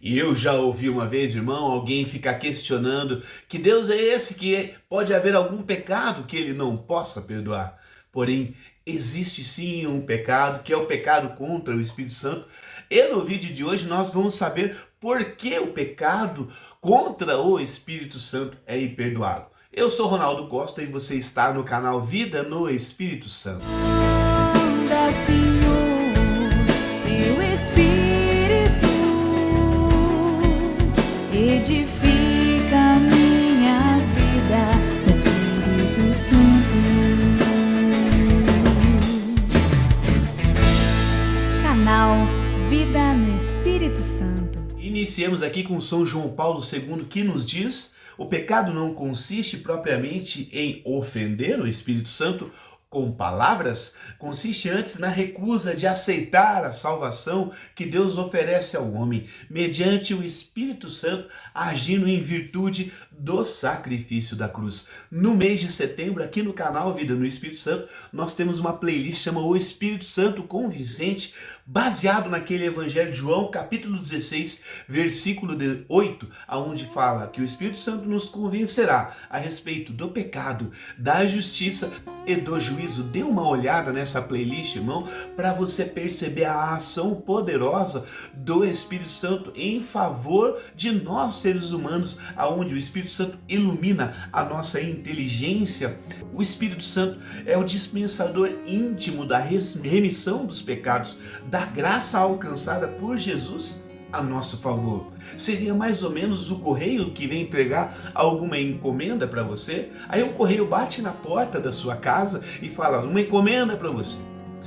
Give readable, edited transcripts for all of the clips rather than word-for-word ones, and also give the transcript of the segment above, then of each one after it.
E eu já ouvi uma vez, irmão, alguém ficar questionando que Deus é esse, que pode haver algum pecado que ele não possa perdoar. Porém, existe sim um pecado, que é o pecado contra o Espírito Santo. E no vídeo de hoje nós vamos saber por que o pecado contra o Espírito Santo é imperdoável. Eu sou Ronaldo Costa e você está no canal Vida no Espírito Santo. Anda, Senhor, teu Espírito edifica a minha vida no Espírito Santo. Canal Vida no Espírito Santo. Iniciemos aqui com São João Paulo II, que nos diz: o pecado não consiste propriamente em ofender o Espírito Santo com palavras, consiste antes na recusa de aceitar a salvação que Deus oferece ao homem, mediante o Espírito Santo agindo em virtude do sacrifício da cruz. No mês de setembro, aqui no canal Vida no Espírito Santo, nós temos uma playlist chamada O Espírito Santo Convincente, baseado naquele Evangelho de João, capítulo 16, versículo 8, aonde fala que o Espírito Santo nos convencerá a respeito do pecado, da justiça e do juízo. Dê uma olhada nessa playlist, irmão, para você perceber a ação poderosa do Espírito Santo em favor de nós seres humanos, aonde o Espírito Santo ilumina a nossa inteligência. O Espírito Santo é o dispensador íntimo da remissão dos pecados, da graça alcançada por Jesus a nosso favor. Seria mais ou menos o correio que vem entregar alguma encomenda para você. Aí o correio bate na porta da sua casa e fala: uma encomenda para você.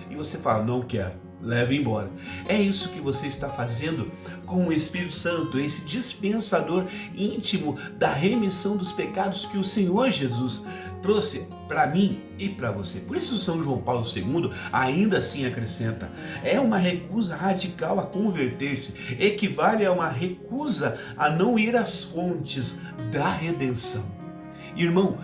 E você fala: não quero, leve embora. É isso que você está fazendo com o Espírito Santo, esse dispensador íntimo da remissão dos pecados que o Senhor Jesus trouxe para mim e para você. Por isso São João Paulo II ainda assim acrescenta: é uma recusa radical a converter-se, equivale a uma recusa a não ir às fontes da redenção. Irmão,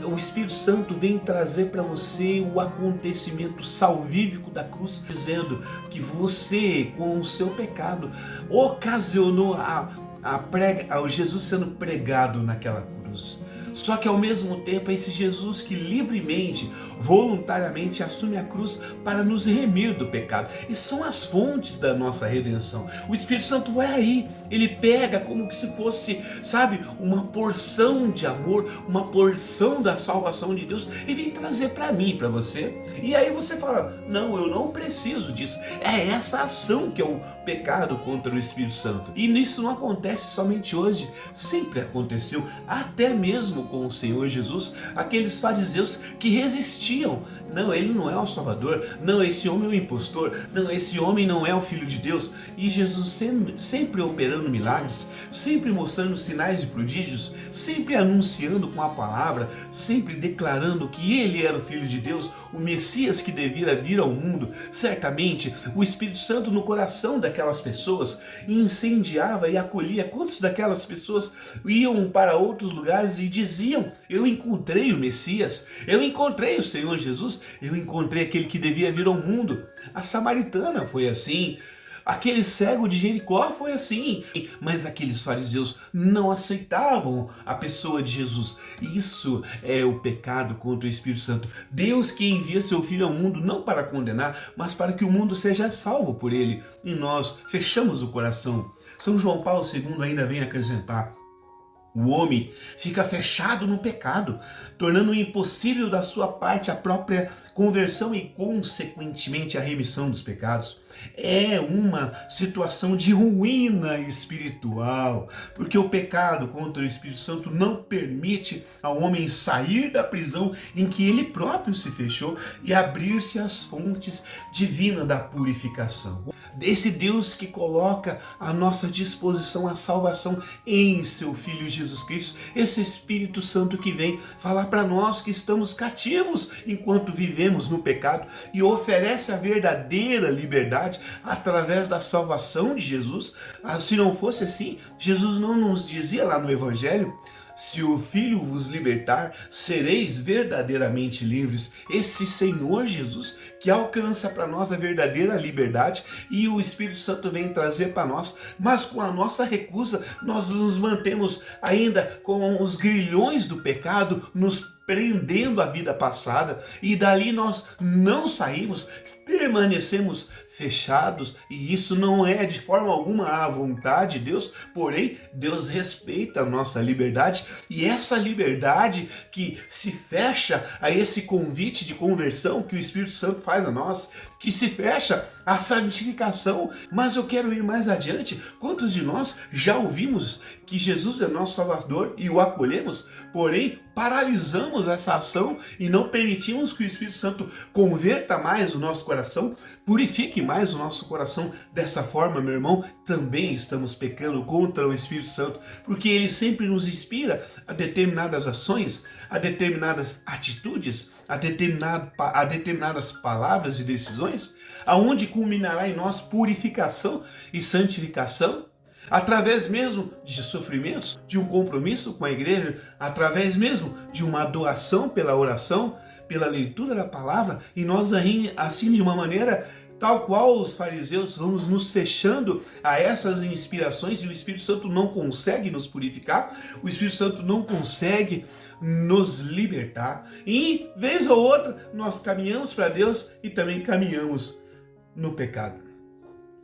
o Espírito Santo vem trazer para você o acontecimento salvífico da cruz, dizendo que você, com o seu pecado, ocasionou o Jesus sendo pregado naquela cruz. Só que ao mesmo tempo é esse Jesus que livremente, voluntariamente assume a cruz para nos remir do pecado. E são as fontes da nossa redenção. O Espírito Santo vai aí, ele pega como que se fosse, sabe, uma porção de amor, uma porção da salvação de Deus e vem trazer para mim, para você. E aí você fala: não, eu não preciso disso. É essa ação que é o pecado contra o Espírito Santo. E isso não acontece somente hoje, sempre aconteceu, até mesmo com o Senhor Jesus, aqueles fariseus que resistiam. Não, ele não é o Salvador. Não, esse homem é o impostor. Não, esse homem não é o Filho de Deus. E Jesus sempre operando milagres, sempre mostrando sinais e prodígios, sempre anunciando com a palavra, sempre declarando que ele era o Filho de Deus, o Messias que devia vir ao mundo. Certamente, o Espírito Santo no coração daquelas pessoas incendiava e acolhia. Quantos daquelas pessoas iam para outros lugares e diziam: eu encontrei o Messias, eu encontrei o Senhor Jesus, eu encontrei aquele que devia vir ao mundo. A samaritana foi assim, aquele cego de Jericó foi assim, mas aqueles fariseus não aceitavam a pessoa de Jesus. Isso é o pecado contra o Espírito Santo. Deus que envia seu Filho ao mundo não para condenar, mas para que o mundo seja salvo por ele. E nós fechamos o coração. São João Paulo II ainda vem acrescentar: o homem fica fechado no pecado, tornando impossível da sua parte a própria conversão e, consequentemente, a remissão dos pecados. É uma situação de ruína espiritual, porque o pecado contra o Espírito Santo não permite ao homem sair da prisão em que ele próprio se fechou e abrir-se às fontes divinas da purificação. Esse Deus que coloca à nossa disposição a salvação em seu Filho Jesus Cristo, esse Espírito Santo que vem falar para nós que estamos cativos enquanto vivemos no pecado e oferece a verdadeira liberdade através da salvação de Jesus. Se não fosse assim, Jesus não nos dizia lá no Evangelho: se o Filho vos libertar, sereis verdadeiramente livres. Esse Senhor Jesus que alcança para nós a verdadeira liberdade e o Espírito Santo vem trazer para nós, mas com a nossa recusa nós nos mantemos ainda com os grilhões do pecado, nos prendendo à vida passada, e dali nós não saímos, permanecemos fechados, e isso não é de forma alguma a vontade de Deus, porém Deus respeita a nossa liberdade, e essa liberdade que se fecha a esse convite de conversão que o Espírito Santo faz a nós, que se fecha à santificação. Mas eu quero ir mais adiante. Quantos de nós já ouvimos que Jesus é nosso Salvador e o acolhemos, porém paralisamos essa ação e não permitimos que o Espírito Santo converta mais o nosso coração, purifique mais o nosso coração? Dessa forma, meu irmão, também estamos pecando contra o Espírito Santo, porque ele sempre nos inspira a determinadas ações, a determinadas atitudes, a determinadas palavras e decisões, aonde culminará em nós purificação e santificação, através mesmo de sofrimentos, de um compromisso com a igreja, através mesmo de uma doação pela oração, pela leitura da palavra, e nós assim de uma maneira tal qual os fariseus vamos nos fechando a essas inspirações, e o Espírito Santo não consegue nos purificar, o Espírito Santo não consegue nos libertar, e vez ou outra nós caminhamos para Deus e também caminhamos no pecado.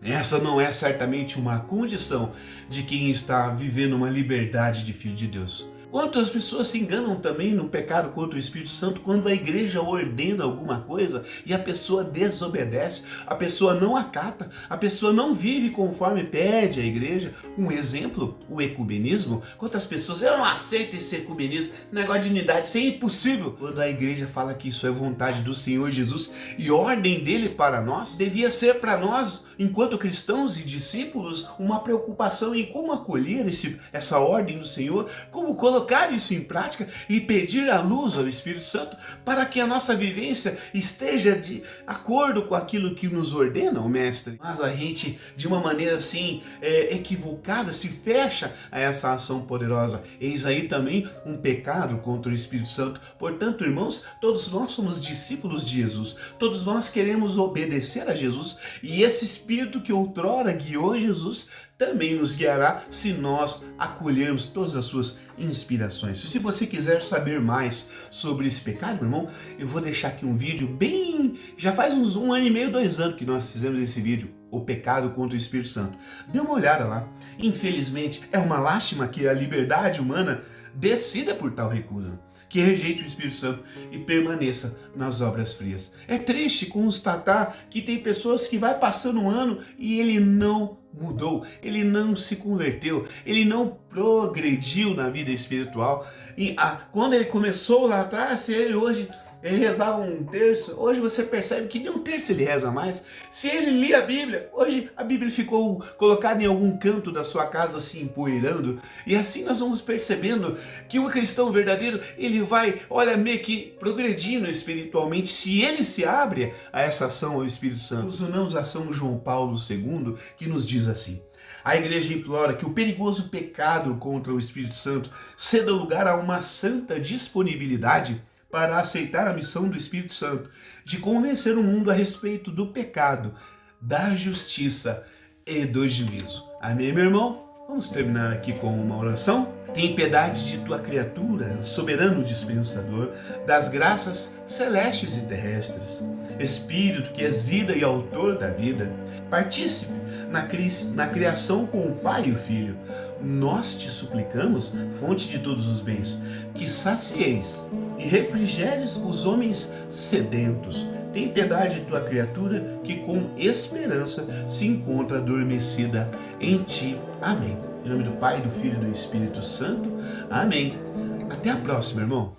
Essa não é certamente uma condição de quem está vivendo uma liberdade de filho de Deus. Quantas pessoas se enganam também no pecado contra o Espírito Santo quando a igreja ordena alguma coisa e a pessoa desobedece, a pessoa não acata, a pessoa não vive conforme pede a igreja. Um exemplo, o ecumenismo. Quantas pessoas, eu não aceito esse ecumenismo, negócio de unidade, isso é impossível. Quando a igreja fala que isso é vontade do Senhor Jesus e ordem dele para nós, devia ser para nós, enquanto cristãos e discípulos, uma preocupação em como acolher essa ordem do Senhor, como colocar isso em prática e pedir a luz ao Espírito Santo para que a nossa vivência esteja de acordo com aquilo que nos ordena o Mestre. Mas a gente, de uma maneira assim equivocada, se fecha a essa ação poderosa. Eis aí também um pecado contra o Espírito Santo. Portanto, irmãos, todos nós somos discípulos de Jesus, todos nós queremos obedecer a Jesus, e esse Espírito que outrora guiou Jesus também nos guiará se nós acolhermos todas as suas inspirações. Se você quiser saber mais sobre esse pecado, meu irmão, eu vou deixar aqui um vídeo já faz uns 1 ano e meio, 2 anos que nós fizemos esse vídeo, o pecado contra o Espírito Santo. Dê uma olhada lá. Infelizmente, é uma lástima que a liberdade humana decida por tal recusa, que rejeite o Espírito Santo e permaneça nas obras frias. É triste constatar que tem pessoas que vai passando um ano e ele não mudou, ele não se converteu, ele não progrediu na vida espiritual. E quando ele começou lá atrás, se ele hoje rezava 1/3, hoje você percebe que nem 1/3 ele reza mais. Se ele lia a Bíblia, hoje a Bíblia ficou colocada em algum canto da sua casa se empoeirando. E assim nós vamos percebendo que o cristão verdadeiro, ele vai, meio que progredindo espiritualmente, se ele se abre a essa ação ao Espírito Santo. Usamos a São João Paulo II, que nos diz assim: a igreja implora que o perigoso pecado contra o Espírito Santo ceda lugar a uma santa disponibilidade para aceitar a missão do Espírito Santo de convencer o mundo a respeito do pecado, da justiça e do juízo. Amém, meu irmão? Vamos terminar aqui com uma oração. Tem piedade de tua criatura, soberano dispensador das graças celestes e terrestres. Espírito que és vida e autor da vida, partícipe na criação com o Pai e o Filho, nós te suplicamos, fonte de todos os bens, que sacieis e refrigeres os homens sedentos. Tem piedade de tua criatura que com esperança se encontra adormecida em ti. Amém. Em nome do Pai, do Filho e do Espírito Santo. Amém. Até a próxima, irmão.